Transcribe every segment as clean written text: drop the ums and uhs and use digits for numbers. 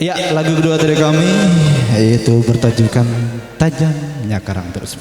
Ya, lagu kedua dari kami yaitu bertajukan Tajamnya Karang Terus.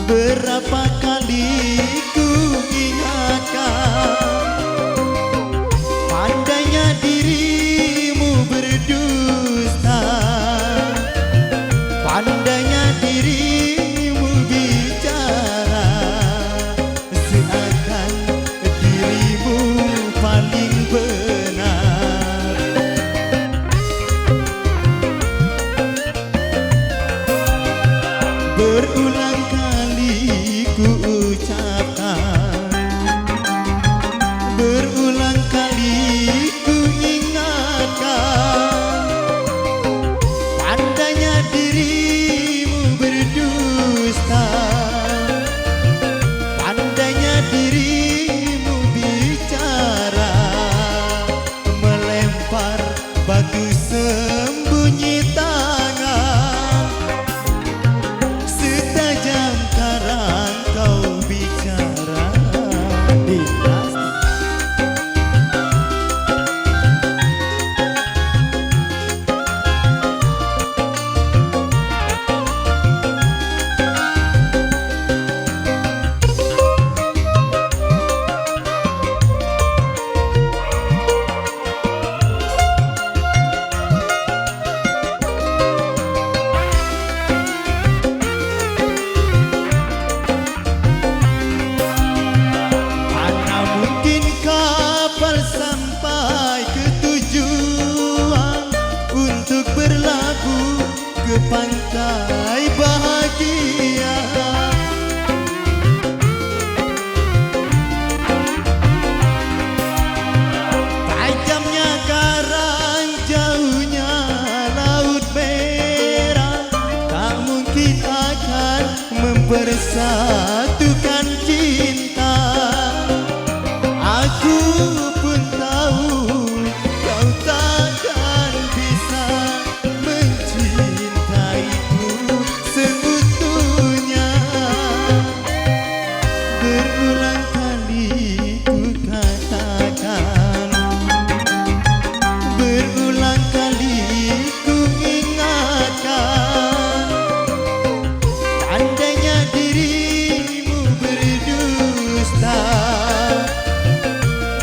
Berapa kali ku ingatkan, pandainya dirimu berdusta, pandainya dirimu bicara, seakan dirimu paling benar. Berulang kali ku ucapkan, berulang kali ku ingatkan, pandainya dirimu berdusta, pandainya dirimu bicara, melempar batu sembunyi tangan, setajam karang kau bicara. Sampai ke tujuan untuk berlabuh ke pantai bahagia. Tajamnya karang, jauhnya laut merah, tak mungkin akan mempersatukan cinta. Aku pun tahu kau takkan bisa mencintaiku seutuhnya. Berulang kali ku katakan, berulang kali ku ingatkan, andainya dirimu berdusta,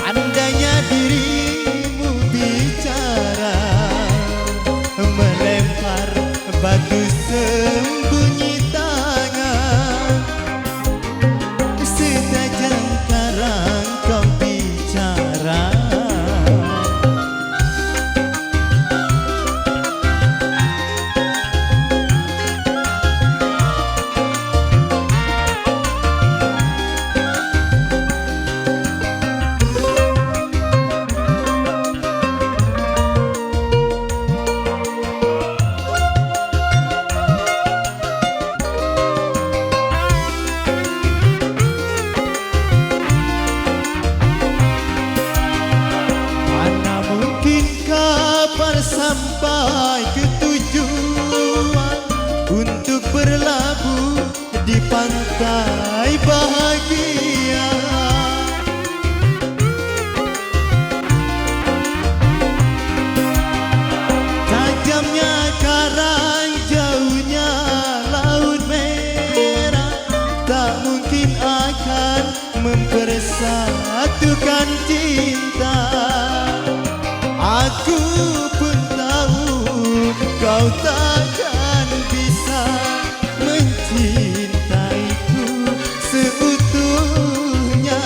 andainya dirimu bicara, melempar batu sembunyi tangan, setajam karang kau bicara. Sampai ke tujuan untuk berlabuh di pantai bahagia. Tajamnya karang, jauhnya laut merah, tak mungkin akan mempersatukan cinta. Aku pun tahu kau takkan bisa mencintaiku seutuhnya.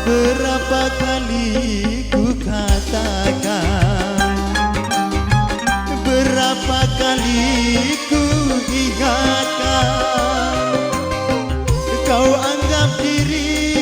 Berapa kali ku katakan, Kau anggap diri